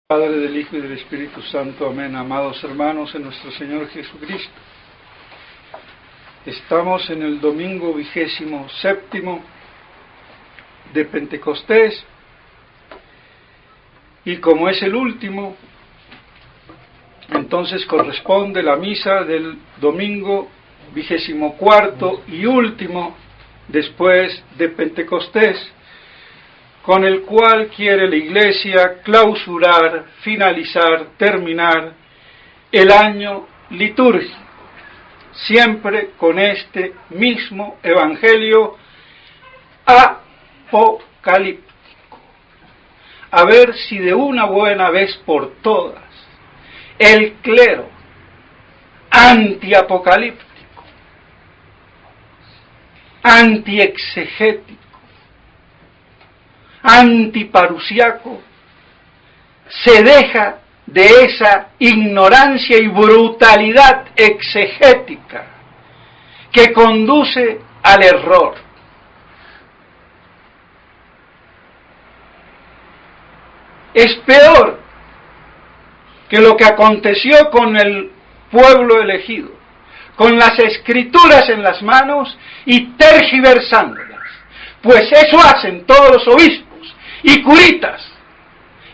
Padre, del Hijo y del Espíritu Santo. Amén. Amados hermanos en nuestro Señor Jesucristo, estamos en el domingo 27º de Pentecostés, y como es el último, entonces corresponde la misa del domingo 24º y último después de Pentecostés, con el cual quiere la Iglesia clausurar, finalizar, terminar el año litúrgico, siempre con este mismo evangelio apocalíptico. A ver si de una buena vez por todas el clero antiapocalíptico, antiexegético, antiparusiaco, se deja de esa ignorancia y brutalidad exegética que conduce al error. Es peor que lo que aconteció con el pueblo elegido, con las escrituras en las manos y tergiversándolas, pues eso hacen todos los obispos y curitas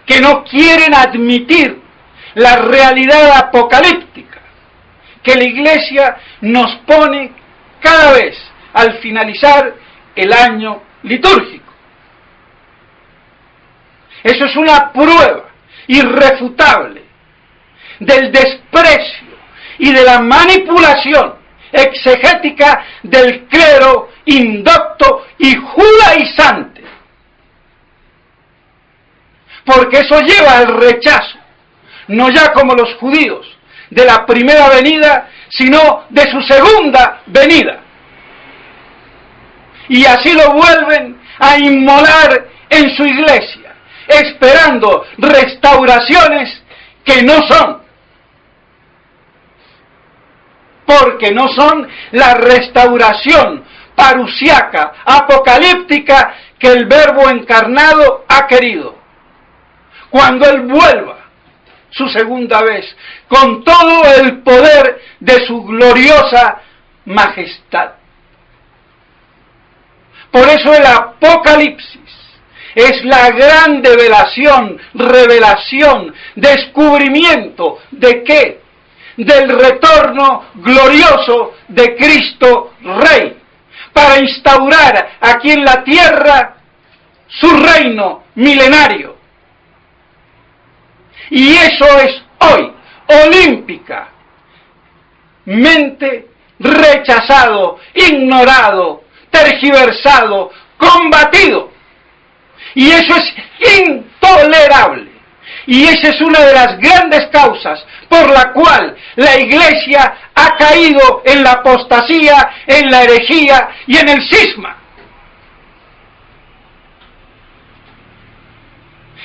que no quieren admitir la realidad apocalíptica que la Iglesia nos pone cada vez al finalizar el año litúrgico. Eso es una prueba irrefutable del desprecio y de la manipulación exegética del clero indocto y judaizante. Porque eso lleva al rechazo, no ya como los judíos, de la primera venida, sino de su segunda venida. Y así lo vuelven a inmolar en su iglesia, esperando restauraciones que no son. Porque no son la restauración parusiaca, apocalíptica que el Verbo encarnado ha querido. Cuando Él vuelva su segunda vez, con todo el poder de su gloriosa majestad. Por eso el Apocalipsis es la gran revelación, descubrimiento ¿de qué? Del retorno glorioso de Cristo Rey, para instaurar aquí en la tierra su reino milenario. Y eso es hoy olímpicamente rechazado, ignorado, tergiversado, combatido. Y eso es intolerable. Y esa es una de las grandes causas por la cual la Iglesia ha caído en la apostasía, en la herejía y en el cisma.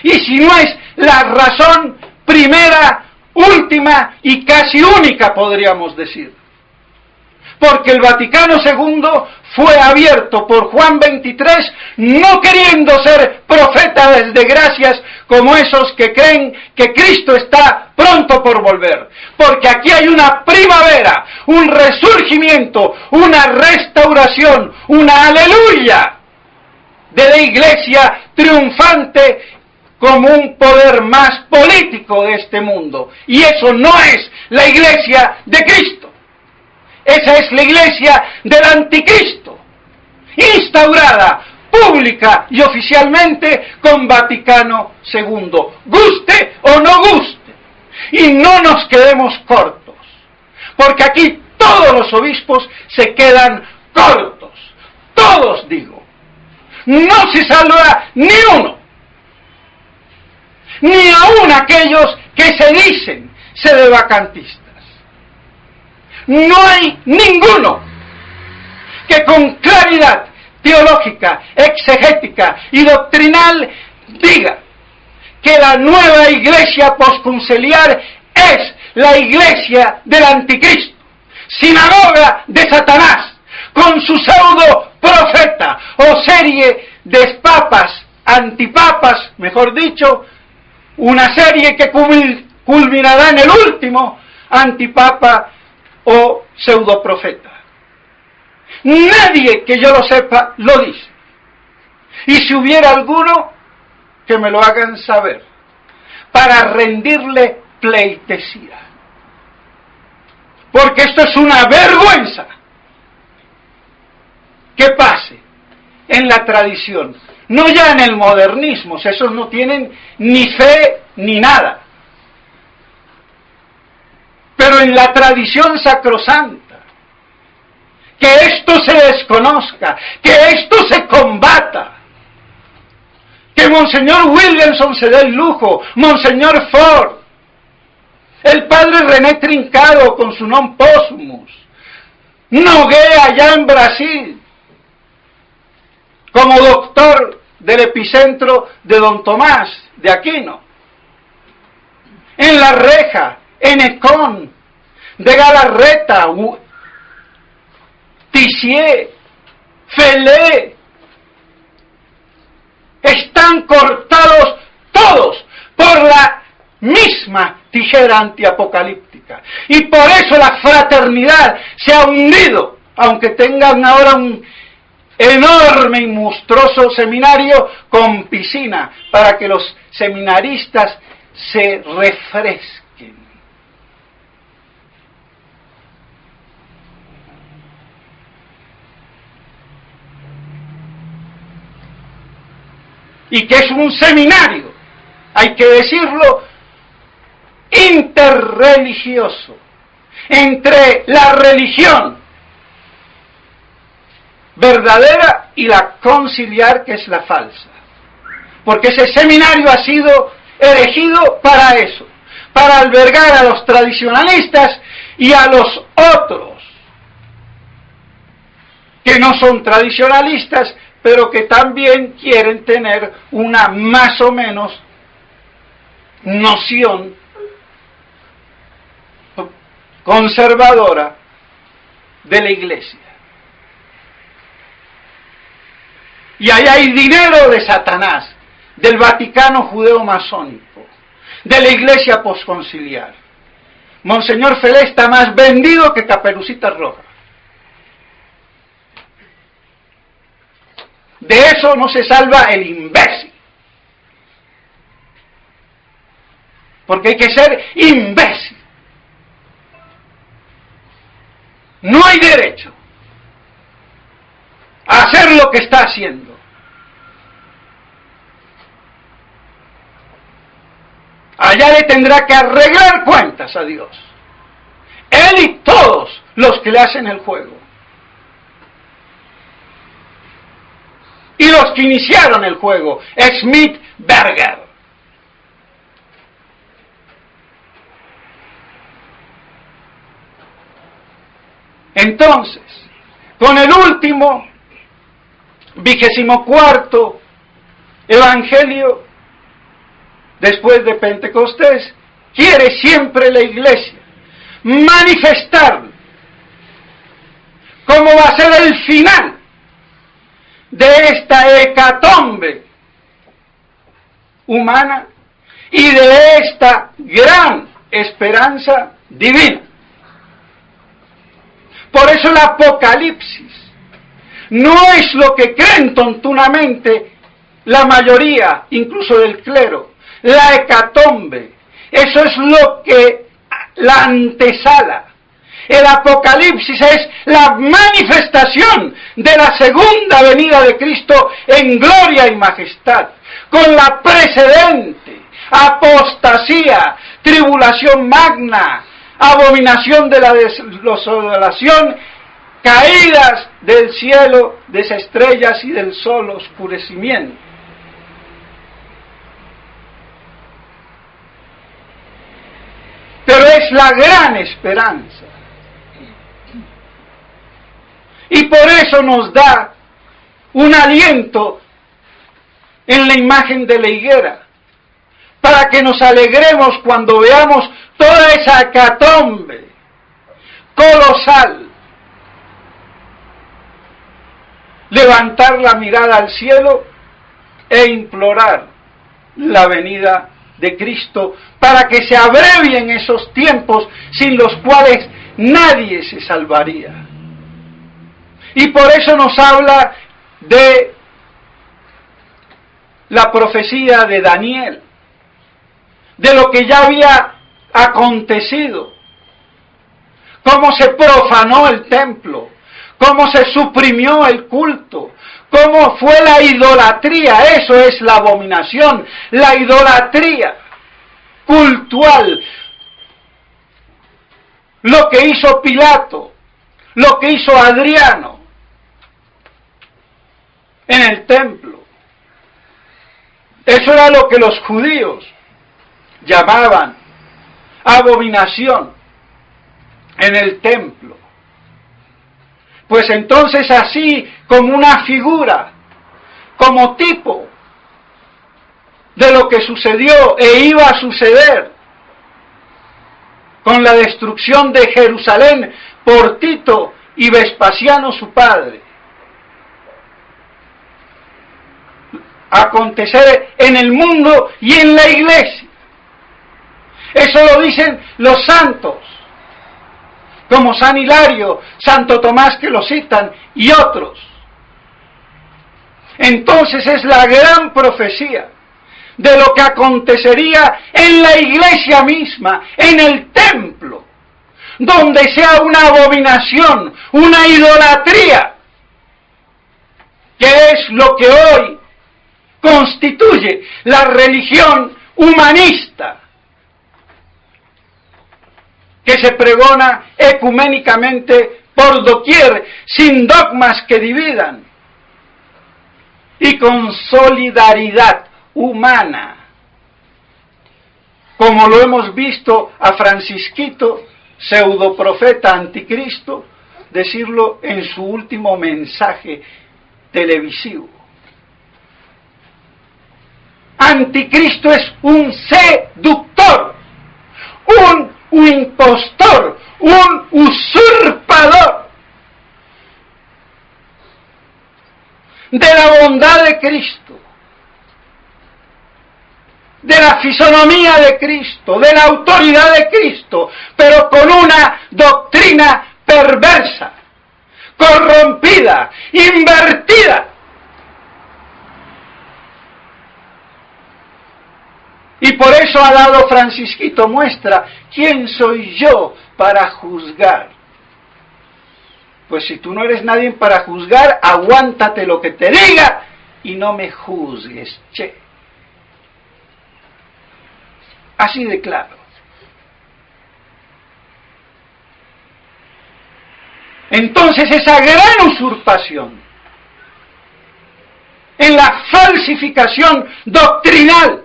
Y si no es la razón primera, última y casi única, podríamos decir. Porque el Vaticano II fue abierto por Juan XXIII, no queriendo ser profeta desde gracias como esos que creen que Cristo está pronto por volver. Porque aquí hay una primavera, un resurgimiento, una restauración, una aleluya de la Iglesia triunfante como un poder más político de este mundo. Y eso no es la Iglesia de Cristo. Esa es la Iglesia del Anticristo, instaurada pública y oficialmente con Vaticano II, guste o no guste. Y no nos quedemos cortos, porque aquí todos los obispos se quedan cortos. Todos, digo. No se salva ni uno. Ni aun aquellos que se dicen sedevacantistas. No hay ninguno que con claridad teológica, exegética y doctrinal diga que la nueva iglesia posconciliar es la iglesia del anticristo, sinagoga de Satanás, con su pseudo profeta o serie de papas, antipapas, mejor dicho, una serie que culminará en el último antipapa o pseudoprofeta. Nadie que yo lo sepa lo dice. Y si hubiera alguno, que me lo hagan saber, para rendirle pleitesía. Porque esto es una vergüenza que pase en la tradición, no ya en el modernismo, esos no tienen ni fe ni nada, pero en la tradición sacrosanta, que esto se desconozca, que esto se combata, que Monseñor Williamson se dé el lujo, Monseñor Ford, el padre René Trincado con su non possumus, Nogué allá en Brasil, como doctor del epicentro de Don Tomás de Aquino, en La Reja, en Ecón, de Galarreta, Tissier, Felé, están cortados todos por la misma tijera antiapocalíptica. Y por eso la fraternidad se ha hundido, aunque tengan ahora un enorme y monstruoso seminario con piscina para que los seminaristas se refresquen. Y que es un seminario, hay que decirlo, interreligioso, entre la religión verdadera y la conciliar, que es la falsa. Porque ese seminario ha sido elegido para eso, para albergar a los tradicionalistas y a los otros que no son tradicionalistas, pero que también quieren tener una más o menos noción conservadora de la Iglesia. Y ahí hay dinero de Satanás, del Vaticano judeo-masónico, de la Iglesia posconciliar. Monseñor Felé está más vendido que Caperucita Roja. De eso no se salva el imbécil. Porque hay que ser imbécil. No hay derecho a hacer lo que está haciendo. Allá le tendrá que arreglar cuentas a Dios. Él y todos los que le hacen el juego. Y los que iniciaron el juego, Smith Berger. Entonces, con el último, 24º Evangelio, después de Pentecostés, quiere siempre la Iglesia manifestar cómo va a ser el final de esta hecatombe humana y de esta gran esperanza divina. Por eso el Apocalipsis no es lo que creen tontunamente la mayoría, incluso del clero, la hecatombe. Eso es lo que la antesala. El Apocalipsis es la manifestación de la segunda venida de Cristo en gloria y majestad, con la precedente, apostasía, tribulación magna, abominación de la desolación, caídas del cielo, de esas estrellas y del sol, oscurecimiento. Pero es la gran esperanza. Y por eso nos da un aliento en la imagen de la higuera, para que nos alegremos cuando veamos toda esa hecatombe colosal, levantar la mirada al cielo e implorar la venida de Cristo para que se abrevien esos tiempos sin los cuales nadie se salvaría. Y por eso nos habla de la profecía de Daniel, de lo que ya había acontecido, cómo se profanó el templo, cómo se suprimió el culto, cómo fue la idolatría. Eso es la abominación, la idolatría cultural. Lo que hizo Pilato, lo que hizo Adriano en el templo. Eso era lo que los judíos llamaban abominación en el templo. Pues entonces así, como una figura, como tipo de lo que sucedió e iba a suceder con la destrucción de Jerusalén por Tito y Vespasiano su padre, acontecer en el mundo y en la iglesia. Eso lo dicen los santos, como San Hilario, Santo Tomás, que lo citan, y otros. Entonces es la gran profecía de lo que acontecería en la iglesia misma, en el templo, donde sea una abominación, una idolatría, que es lo que hoy constituye la religión humanista, que se pregona ecuménicamente por doquier, sin dogmas que dividan, y con solidaridad humana, como lo hemos visto a Francisquito, pseudoprofeta anticristo, decirlo en su último mensaje televisivo. Anticristo es un seductor, un impostor, un usurpador de la bondad de Cristo, de la fisonomía de Cristo, de la autoridad de Cristo, pero con una doctrina perversa, corrompida, invertida. Y por eso ha dado Francisquito muestra. ¿Quién soy yo para juzgar? Pues si tú no eres nadie para juzgar, aguántate lo que te diga y no me juzgues, che. Así de claro. Entonces esa gran usurpación en la falsificación doctrinal,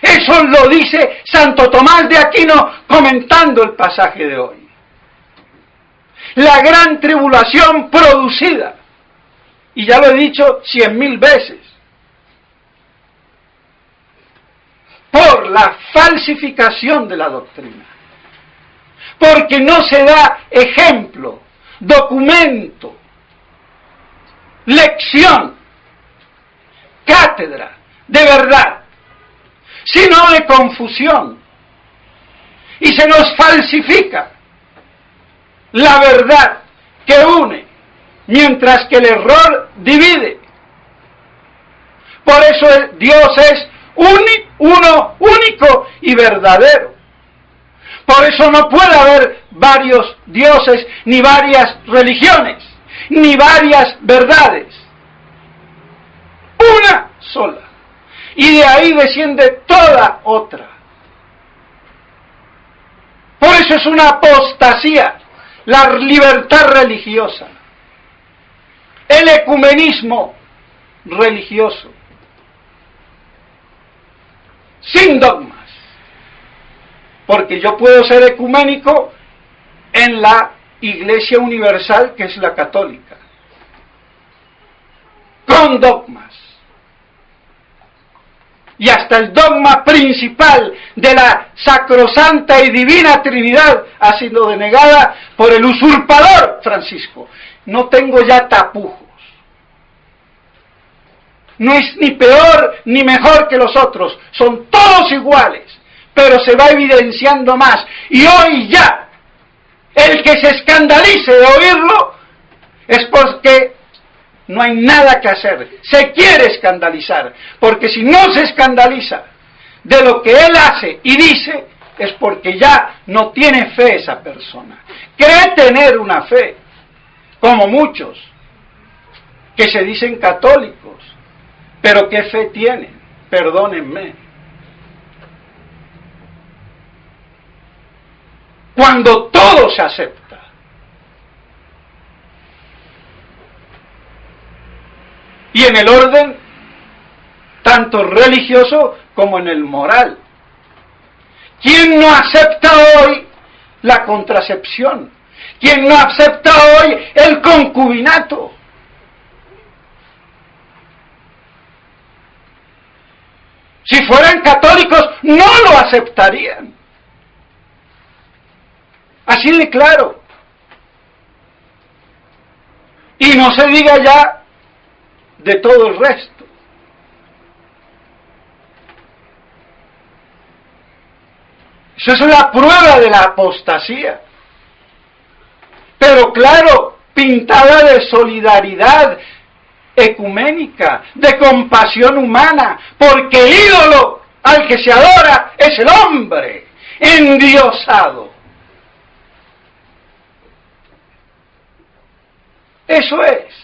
eso lo dice Santo Tomás de Aquino comentando el pasaje de hoy. La gran tribulación producida, y ya lo he dicho 100.000 veces, por la falsificación de la doctrina. Porque no se da ejemplo, documento, lección, cátedra de verdad, sino de confusión. Y se nos falsifica la verdad que une, mientras que el error divide. Por eso Dios es uno único y verdadero. Por eso no puede haber varios dioses, ni varias religiones, ni varias verdades. Una sola. Y de ahí desciende toda otra. Por eso es una apostasía, la libertad religiosa, el ecumenismo religioso, sin dogmas. Porque yo puedo ser ecuménico en la Iglesia Universal, que es la católica, con dogmas. Y hasta el dogma principal de la sacrosanta y divina Trinidad ha sido denegada por el usurpador Francisco. No tengo ya tapujos. no es ni peor ni mejor que los otros, son todos iguales, pero se va evidenciando más. Y hoy ya, el que se escandalice de oírlo es porque no hay nada que hacer, se quiere escandalizar, porque si no se escandaliza de lo que él hace y dice, es porque ya no tiene fe esa persona. Cree tener una fe, como muchos que se dicen católicos, pero ¿qué fe tienen? Perdónenme. Cuando todo se acepta, y en el orden tanto religioso como en el moral. ¿Quién no acepta hoy la contracepción? ¿Quién no acepta hoy el concubinato? Si fueran católicos, no lo aceptarían. Así de claro. Y no se diga ya de todo el resto. Eso es la prueba de la apostasía. Pero claro, pintada de solidaridad ecuménica, de compasión humana, porque el ídolo al que se adora es el hombre endiosado. Eso es.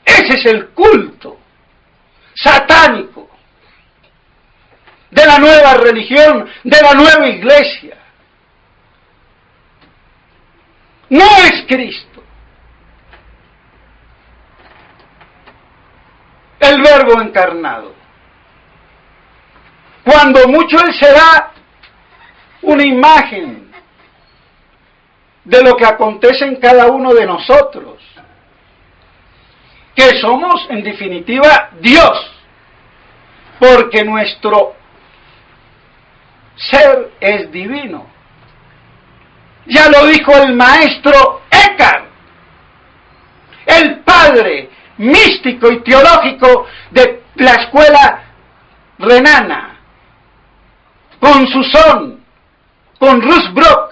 Ese es el culto satánico de la nueva religión, de la nueva iglesia. No es Cristo, el Verbo encarnado. Cuando mucho Él se da una imagen de lo que acontece en cada uno de nosotros, que somos en definitiva Dios, porque nuestro ser es divino. Ya lo dijo el maestro Eckhart, el padre místico y teológico de la escuela renana, con Susón, con Rusbrook,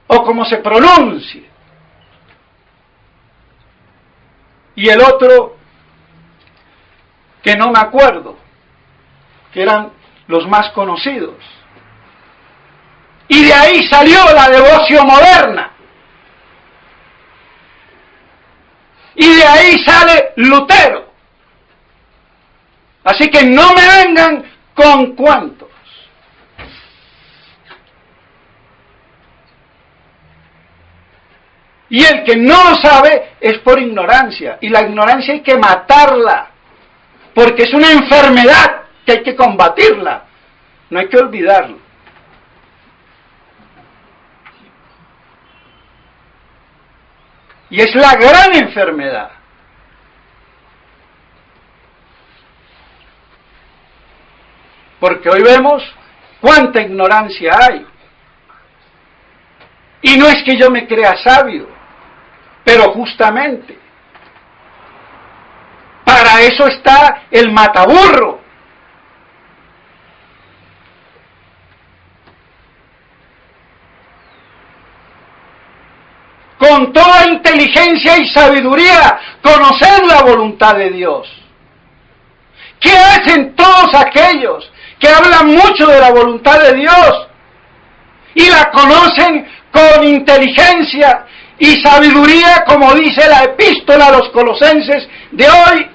o como se pronuncie. Y el otro, que no me acuerdo, que eran los más conocidos. Y de ahí salió la devoción moderna. Y de ahí sale Lutero. Así que no me vengan con cuentos. Y el que no lo sabe es por ignorancia. Y la ignorancia hay que matarla. Porque es una enfermedad que hay que combatirla. No hay que olvidarlo. Y es la gran enfermedad. Porque hoy vemos cuánta ignorancia hay. Y no es que yo me crea sabio, pero justamente para eso está el mataburro. Con toda inteligencia y sabiduría, conocer la voluntad de Dios. ¿Qué hacen todos aquellos que hablan mucho de la voluntad de Dios y la conocen con inteligencia y sabiduría, como dice la epístola a los colosenses de hoy,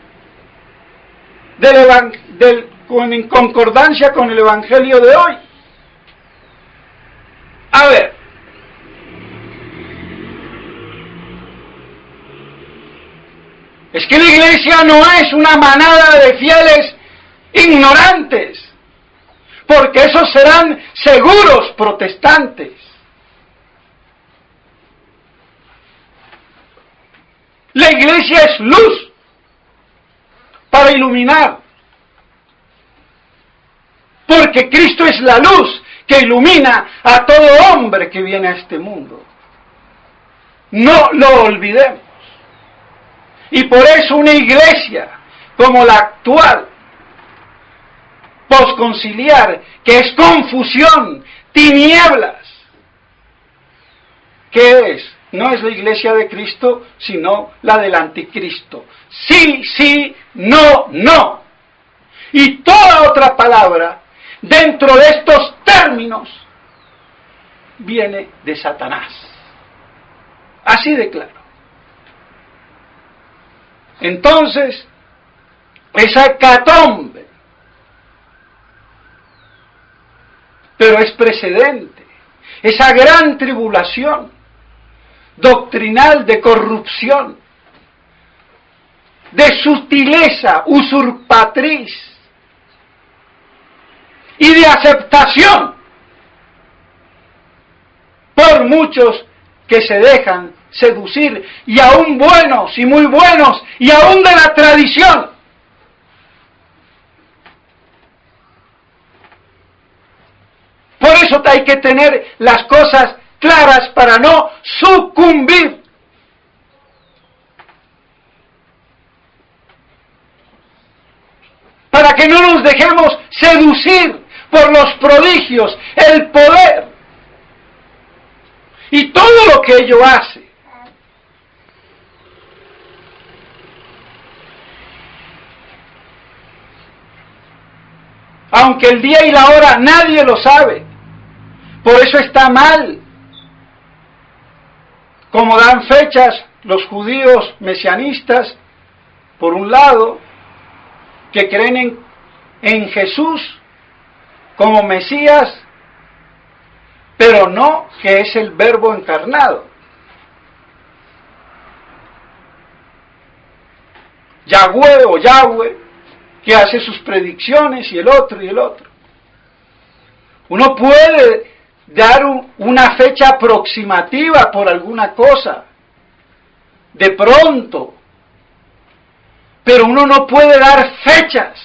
en concordancia con el evangelio de hoy? A ver, es que la iglesia no es una manada de fieles ignorantes, porque esos serán seguros protestantes. La iglesia es luz para iluminar, porque Cristo es la luz que ilumina a todo hombre que viene a este mundo. No lo olvidemos. Y por eso una iglesia como la actual, posconciliar, que es confusión, tinieblas. ¿Qué es? No es la iglesia de Cristo, sino la del anticristo. Sí, sí, no, no. Y toda otra palabra dentro de estos términos viene de Satanás. Así de claro. Entonces, esa hecatombe, pero es precedente, esa gran tribulación doctrinal de corrupción, de sutileza usurpatriz y de aceptación por muchos que se dejan seducir, y aún buenos y muy buenos, y aún de la tradición. Por eso hay que tener las cosas claras para no sucumbir. Para que no nos dejemos seducir por los prodigios, el poder y todo lo que ello hace. Aunque el día y la hora nadie lo sabe. Por eso está mal. Como dan fechas los judíos mesianistas, por un lado, que creen en Jesús como Mesías, pero no que es el Verbo encarnado. Yahweh o Yahweh, que hace sus predicciones, y el otro y el otro. Uno puede dar una fecha aproximativa por alguna cosa, de pronto, pero uno no puede dar fechas,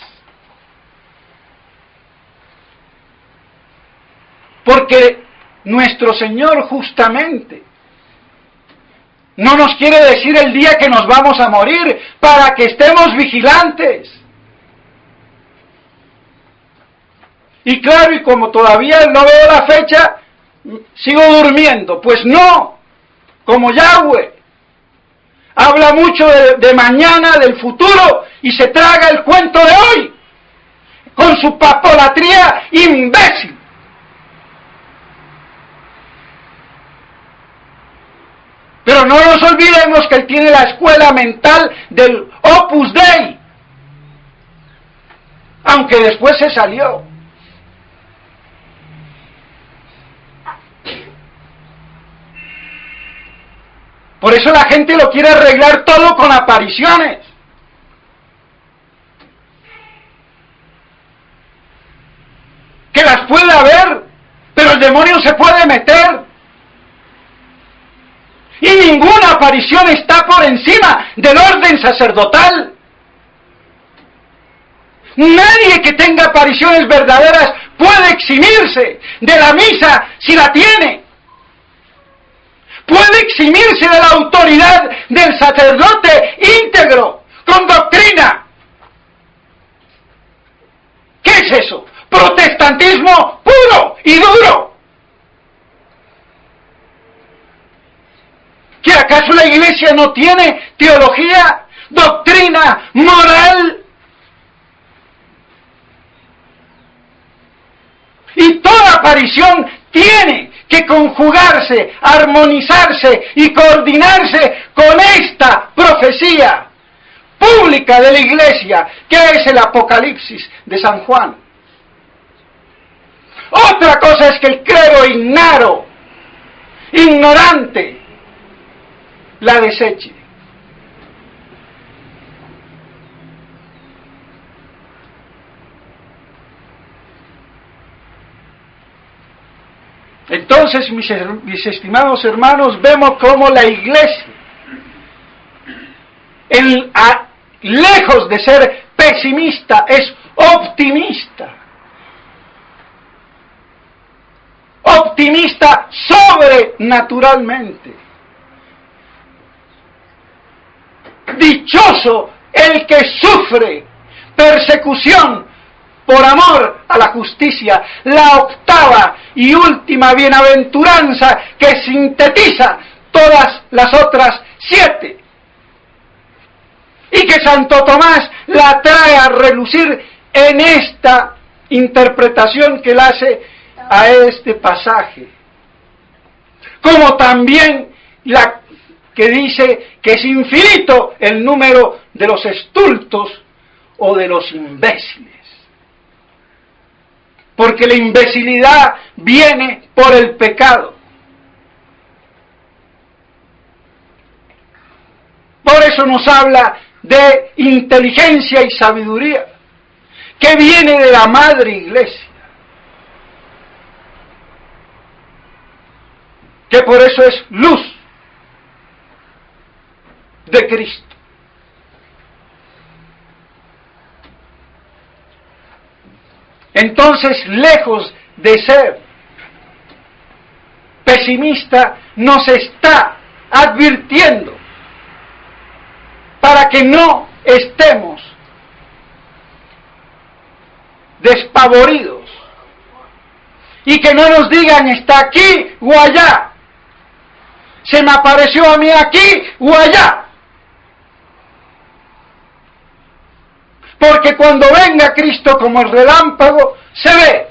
porque nuestro Señor justamente no nos quiere decir el día que nos vamos a morir, para que estemos vigilantes. Y claro, y como todavía no veo la fecha, sigo durmiendo. Pues no, como Yahweh habla mucho de mañana, del futuro, y se traga el cuento de hoy, con su papolatría imbécil. Pero no nos olvidemos que él tiene la escuela mental del Opus Dei, aunque después se salió. Por eso la gente lo quiere arreglar todo con apariciones. Que las pueda ver, pero el demonio se puede meter. Y ninguna aparición está por encima del orden sacerdotal. Nadie que tenga apariciones verdaderas puede eximirse de la misa si la tiene. Puede eximirse de la autoridad del sacerdote íntegro, con doctrina. ¿Qué es eso? Protestantismo puro y duro. ¿Que acaso la iglesia no tiene teología, doctrina, moral? Y toda aparición tiene que conjugarse, armonizarse y coordinarse con esta profecía pública de la iglesia, que es el Apocalipsis de San Juan. Otra cosa es que el clero ignorante, la deseche. Entonces, mis estimados hermanos, vemos cómo la iglesia, lejos de ser pesimista, es optimista. Optimista sobrenaturalmente. Dichoso el que sufre persecución por amor a la justicia, la octava y última bienaventuranza que sintetiza todas las otras 7. Y que Santo Tomás la trae a relucir en esta interpretación que él hace a este pasaje. Como también la que dice que es infinito el número de los estultos o de los imbéciles. Porque la imbecilidad viene por el pecado. Por eso nos habla de inteligencia y sabiduría, que viene de la Madre Iglesia. Que por eso es luz de Cristo. Entonces, lejos de ser pesimista, nos está advirtiendo para que no estemos despavoridos y que no nos digan está aquí o allá, se me apareció a mí aquí o allá. Porque cuando venga Cristo como el relámpago, se ve.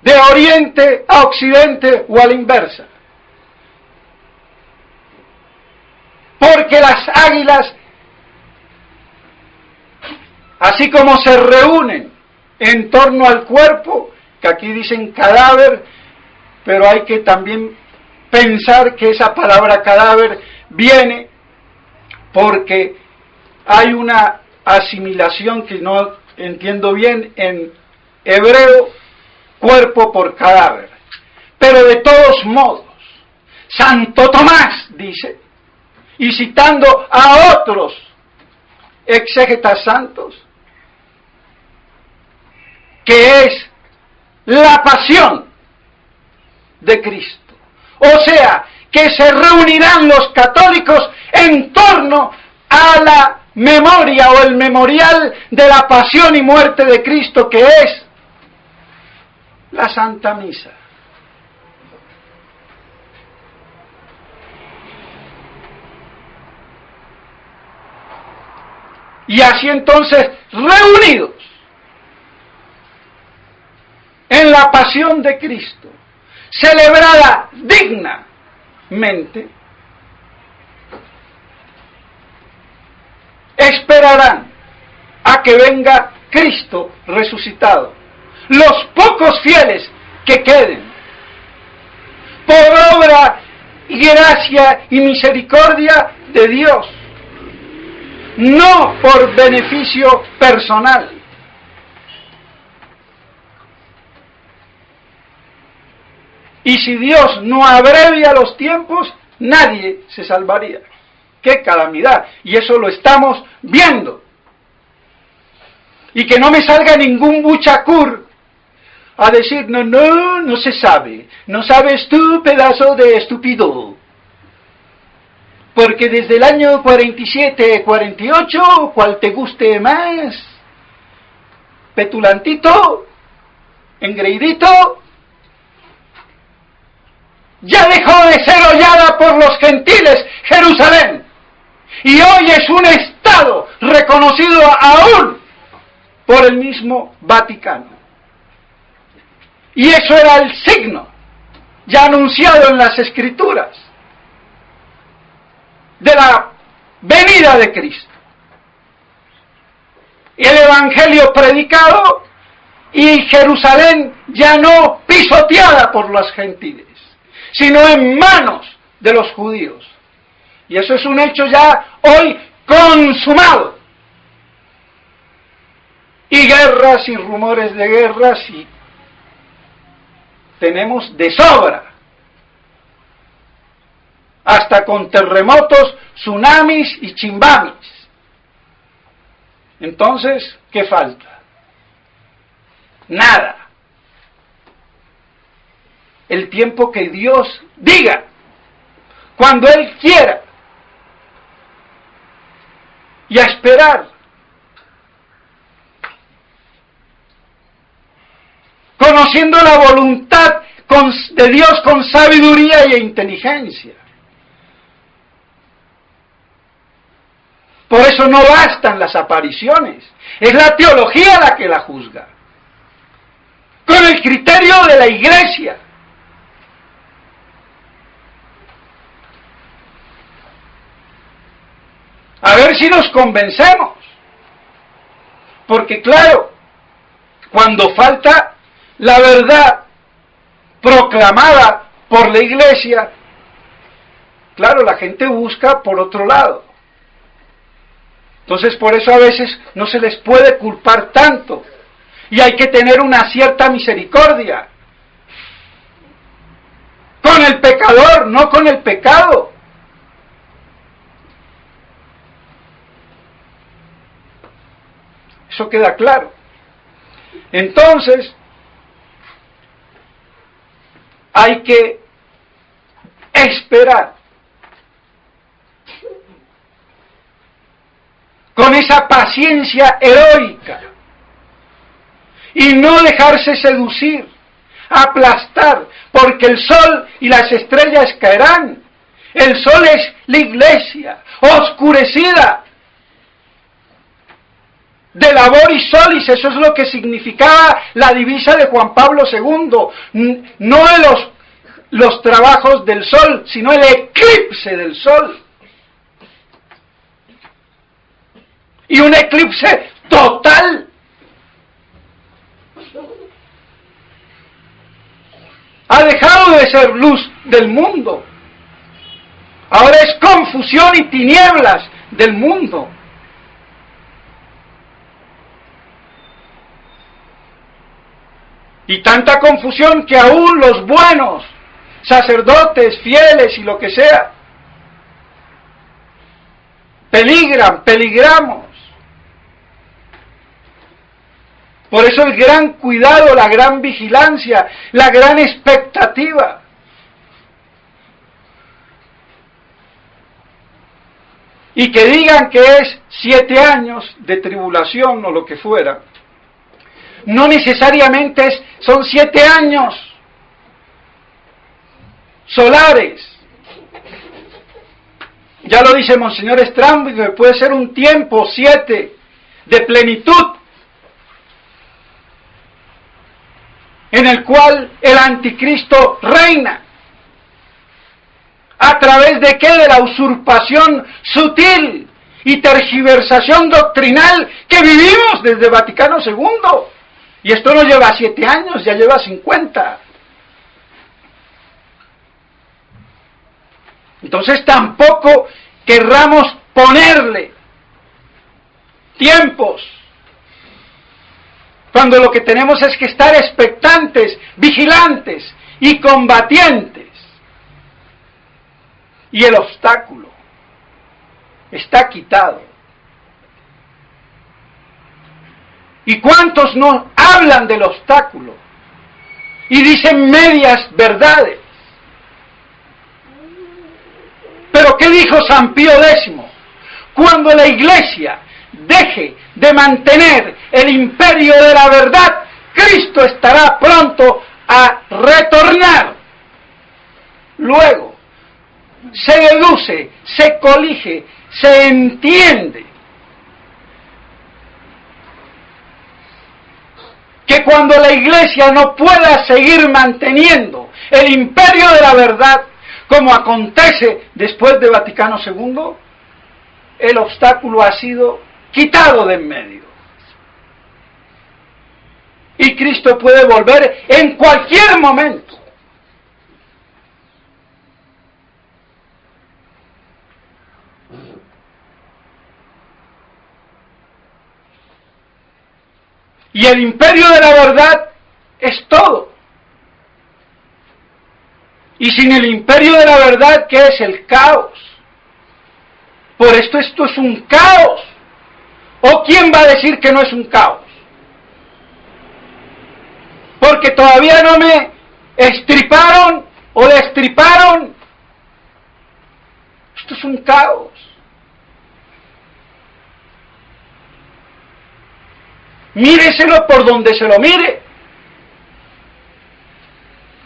De oriente a occidente o a la inversa. Porque las águilas, así como se reúnen en torno al cuerpo, que aquí dicen cadáver, pero hay que también pensar que esa palabra cadáver viene porque hay una asimilación que no entiendo bien en hebreo, cuerpo por cadáver. Pero de todos modos, Santo Tomás dice, y citando a otros exégetas santos, que es la pasión de Cristo. O sea, que se reunirán los católicos en torno a la memoria o el memorial de la pasión y muerte de Cristo, que es la Santa Misa. Y así entonces, reunidos en la pasión de Cristo, celebrada dignamente, esperarán a que venga Cristo resucitado. Los pocos fieles que queden, por obra y gracia y misericordia de Dios, no por beneficio personal. Y si Dios no abrevia los tiempos, nadie se salvaría. ¡Qué calamidad! Y eso lo estamos viendo. Y que no me salga ningún buchacur a decir, no se sabe. No sabes tú, pedazo de estúpido. Porque desde el año 47, 48, cual te guste más, petulantito, engreidito, ya dejó de ser hollada por los gentiles Jerusalén. Y hoy es un estado reconocido aún por el mismo Vaticano. Y eso era el signo ya anunciado en las Escrituras de la venida de Cristo. Y el Evangelio predicado y Jerusalén ya no pisoteada por los gentiles, sino en manos de los judíos. Y eso es un hecho ya hoy consumado. Y guerras y rumores de guerras y tenemos de sobra. Hasta con terremotos, tsunamis y chimbamis. Entonces, ¿qué falta? Nada. El tiempo que Dios diga, cuando Él quiera, esperar, conociendo la voluntad de Dios con sabiduría e inteligencia. Por eso no bastan las apariciones, es la teología la que la juzga, con el criterio de la Iglesia. A ver si nos convencemos, porque claro, cuando falta la verdad proclamada por la Iglesia, claro, la gente busca por otro lado. Entonces por eso a veces no se les puede culpar tanto, y hay que tener una cierta misericordia con el pecador, no con el pecado. Eso queda claro. Entonces, hay que esperar con esa paciencia heroica y no dejarse seducir, aplastar, porque el sol y las estrellas caerán. El sol es la Iglesia, oscurecida de laboris solis, eso es lo que significaba la divisa de Juan Pablo II, no de los trabajos del sol, sino el eclipse del sol. Y un eclipse total. Ha dejado de ser luz del mundo. Ahora es confusión y tinieblas del mundo. Y tanta confusión que aún los buenos, sacerdotes, fieles y lo que sea, peligramos. Por eso el gran cuidado, la gran vigilancia, la gran expectativa. Y que digan que es 7 años de tribulación o lo que fuera. No necesariamente son 7 años solares. Ya lo dice Monseñor Stramberg, que puede ser un tiempo 7 de plenitud, en el cual el anticristo reina. ¿A través de qué? De la usurpación sutil y tergiversación doctrinal que vivimos desde Vaticano II. Y esto no lleva 7 años, ya lleva 50. Entonces tampoco querramos ponerle tiempos, cuando lo que tenemos es que estar expectantes, vigilantes y combatientes. Y el obstáculo está quitado. ¿Y cuántos no hablan del obstáculo? Y dicen medias verdades. Pero ¿qué dijo San Pío X? Cuando la Iglesia deje de mantener el imperio de la verdad, Cristo estará pronto a retornar. Luego, se deduce, se colige, se entiende que cuando la Iglesia no pueda seguir manteniendo el imperio de la verdad, como acontece después de Vaticano II, el obstáculo ha sido quitado de en medio. Y Cristo puede volver en cualquier momento. Y el imperio de la verdad es todo. Y sin el imperio de la verdad, ¿qué es? El caos. Por esto es un caos. ¿O quién va a decir que no es un caos? Porque todavía no me estriparon o destriparon. Esto es un caos. míreselo por donde se lo mire.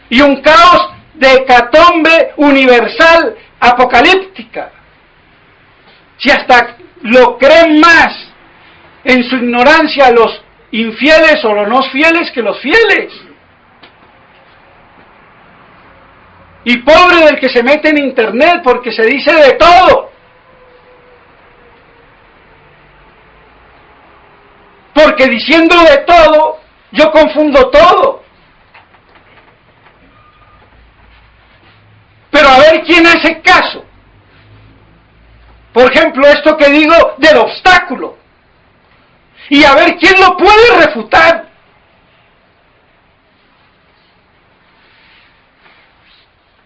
Y un caos de hecatombe universal, apocalíptica. Si hasta lo creen más en su ignorancia los infieles o los no fieles que los fieles. Y pobre del que se mete en internet porque se dice de todo. Porque diciendo de todo, yo confundo todo. Pero a ver quién hace caso. Por ejemplo, esto que digo del obstáculo. Y a ver quién lo puede refutar.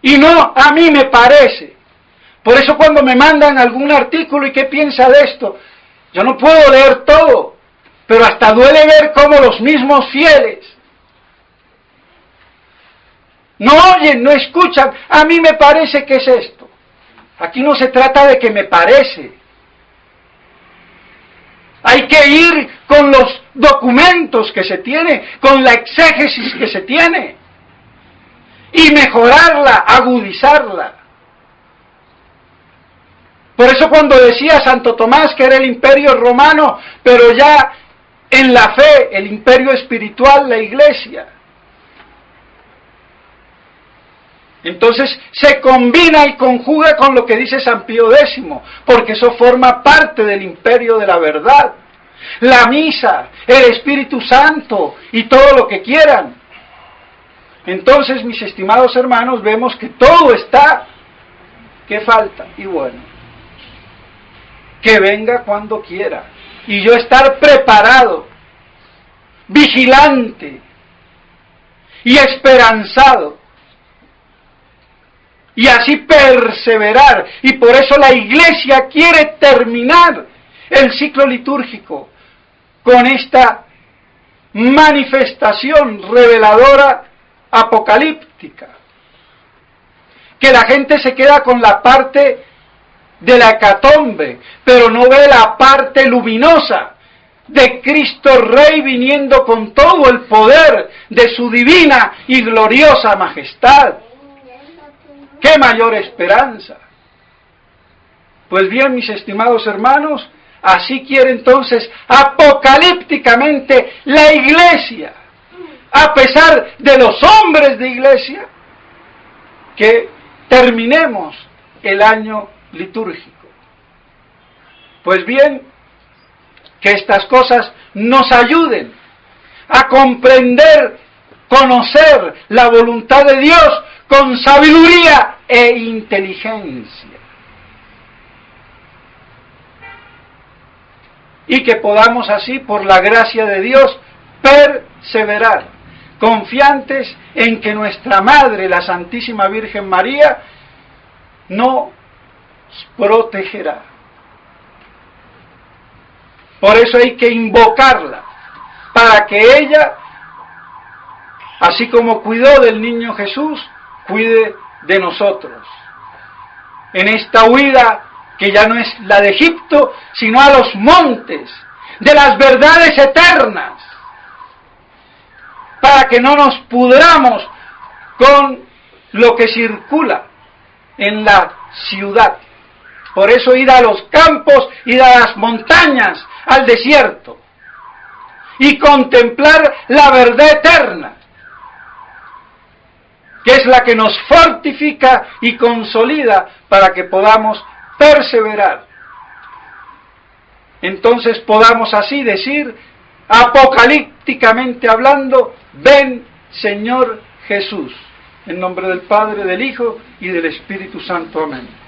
Y no, a mí me parece. Por eso cuando me mandan algún artículo y qué piensa de esto, yo no puedo leer todo, pero hasta duele ver cómo los mismos fieles no oyen, no escuchan. A mí me parece que es esto. Aquí no se trata de que me parece. Hay que ir con los documentos que se tiene, con la exégesis que se tiene, y mejorarla, agudizarla. Por eso cuando decía Santo Tomás que era el imperio romano, pero ya en la fe, el imperio espiritual, la iglesia. Entonces se combina y conjuga con lo que dice San Pío X, porque eso forma parte del imperio de la verdad. La misa, el Espíritu Santo y todo lo que quieran. Entonces, mis estimados hermanos, vemos que todo está. ¿Qué falta? Y bueno, que venga cuando quiera. Y yo estar preparado, vigilante y esperanzado. Y así perseverar. Y por eso la Iglesia quiere terminar el ciclo litúrgico con esta manifestación reveladora apocalíptica. Que la gente se queda con la parte de la hecatombe, pero no ve la parte luminosa de Cristo Rey viniendo con todo el poder de su divina y gloriosa majestad. ¡Qué mayor esperanza! Pues bien, mis estimados hermanos, así quiere entonces apocalípticamente la Iglesia, a pesar de los hombres de Iglesia, que terminemos el año litúrgico. Pues bien, que estas cosas nos ayuden a comprender, conocer la voluntad de Dios con sabiduría e inteligencia. Y que podamos así, por la gracia de Dios, perseverar, confiantes en que nuestra Madre, la Santísima Virgen María, nos protegerá. Por eso hay que invocarla, para que ella, así como cuidó del niño Jesús, cuide de nosotros. En esta huida que ya no es la de Egipto, sino a los montes de las verdades eternas, para que no nos pudramos con lo que circula en la ciudad. Por eso ir a los campos, ir a las montañas, al desierto, y contemplar la verdad eterna, que es la que nos fortifica y consolida para que podamos perseverar. Entonces podamos así decir, apocalípticamente hablando, ven Señor Jesús, en nombre del Padre, del Hijo y del Espíritu Santo. Amén.